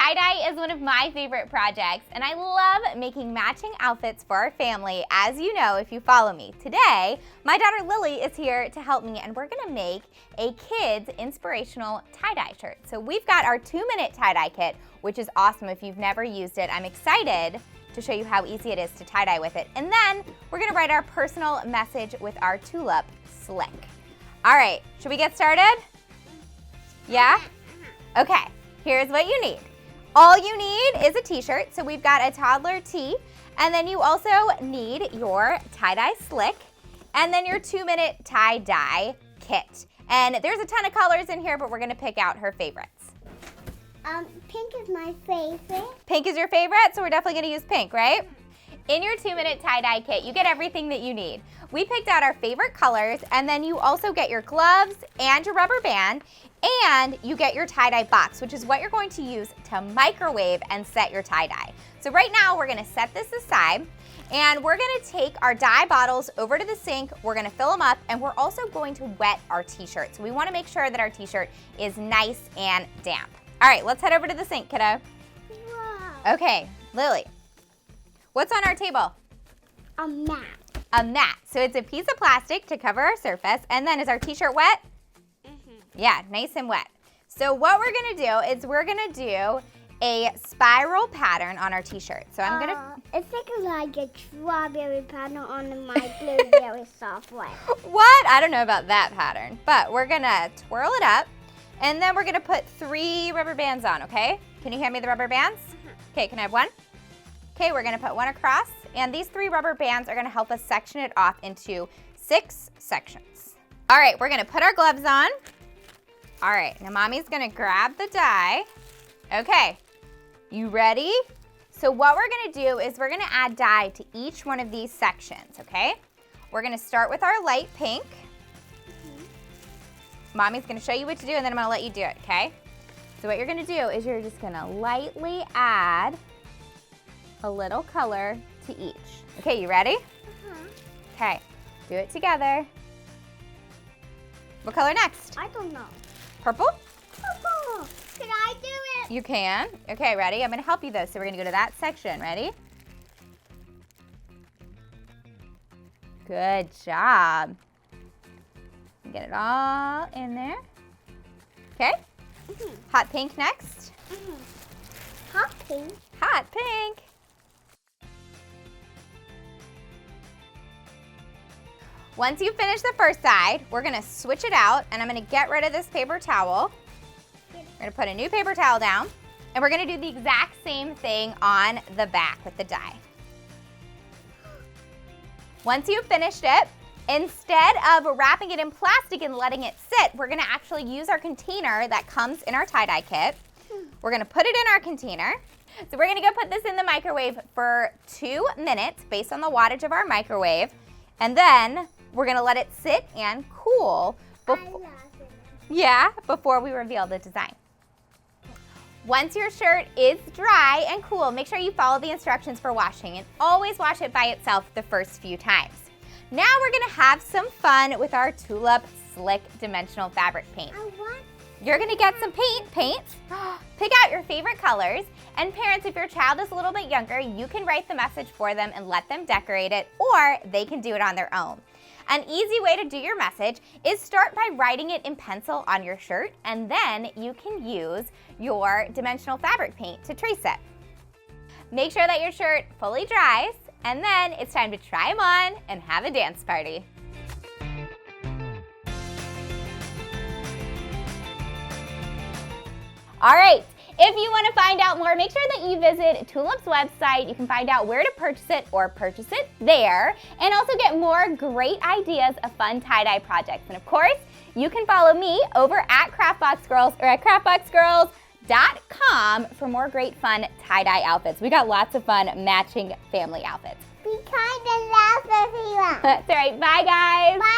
Tie-dye is one of my favorite projects, and I love making matching outfits for our family, as you know if you follow me. Today, my daughter Lily is here to help me, and we're gonna make a kids inspirational tie-dye shirt. So we've got our 2-minute tie-dye kit, which is awesome if you've never used it. I'm excited to show you how easy it is to tie-dye with it. And then we're gonna write our personal message with our Tulip slick. All right, should we get started? Yeah? Okay, here's what you need. All you need is a t-shirt, so we've got a toddler tee, and then you also need your tie-dye slick, and then your 2-minute tie-dye kit. And there's a ton of colors in here, but we're gonna pick out her favorites. Pink is my favorite. Pink is your favorite, so we're definitely gonna use pink, right? In your 2-minute tie-dye kit, you get everything that you need. We picked out our favorite colors, and then you also get your gloves and your rubber band, and you get your tie-dye box, which is what you're going to use to microwave and set your tie-dye. So right now, we're gonna set this aside, and we're gonna take our dye bottles over to the sink, we're gonna fill them up, and we're also going to wet our t-shirt. So we wanna make sure that our t-shirt is nice and damp. All right, let's head over to the sink, kiddo. Wow. Okay, Lily, what's on our table? A mat. A mat. So it's a piece of plastic to cover our surface, and then is our t-shirt wet? Yeah, nice and wet. So what we're gonna do is we're gonna do a spiral pattern on our t-shirt. So I'm gonna... It's like a strawberry pattern on my blueberry software. What? I don't know about that pattern, but we're gonna twirl it up, and then we're gonna put 3 rubber bands on, okay? Can you hand me the rubber bands? Okay, can I have one? Okay, we're gonna put one across, and these 3 rubber bands are gonna help us section it off into 6 sections. All right, we're gonna put our gloves on. All right, now mommy's gonna grab the dye. Okay, you ready? So what we're gonna do is we're gonna add dye to each one of these sections, okay? We're gonna start with our light pink. Mommy's gonna show you what to do, and then I'm gonna let you do it, okay? So what you're gonna do is you're just gonna lightly add a little color to each. Okay, you ready? Okay, do it together. What color next? I don't know. Purple? Purple. Can I do it? You can. Okay, ready? I'm gonna help you though. So we're gonna go to that section. Ready? Good job. Get it all in there. Okay. Hot pink next. Hot pink. Hot pink. Once you finish the first side, we're gonna switch it out, and I'm gonna get rid of this paper towel. We're gonna put a new paper towel down, and we're gonna do the exact same thing on the back with the dye. Once you've finished it, instead of wrapping it in plastic and letting it sit, we're gonna actually use our container that comes in our tie-dye kit. We're gonna put it in our container. So we're gonna go put this in the microwave for 2 minutes based on the wattage of our microwave, and then we're gonna let it sit and cool before we reveal the design. Once your shirt is dry and cool, make sure you follow the instructions for washing, and always wash it by itself the first few times. Now we're gonna have some fun with our Tulip Slick Dimensional Fabric Paint. You're gonna get some paint, pick out your favorite colors, and parents, if your child is a little bit younger, you can write the message for them and let them decorate it, or they can do it on their own. An easy way to do your message is start by writing it in pencil on your shirt, and then you can use your dimensional fabric paint to trace it. Make sure that your shirt fully dries, and then it's time to try them on and have a dance party. All right, if you want to find out more, make sure that you visit Tulip's website. You can find out where to purchase it or purchase it there, and also get more great ideas of fun tie-dye projects. And of course, you can follow me over at Craftbox Girls or at craftboxgirls.com for more great fun tie-dye outfits. We got lots of fun matching family outfits. Be kind and laugh, everyone. That's all right. Bye, guys. Bye.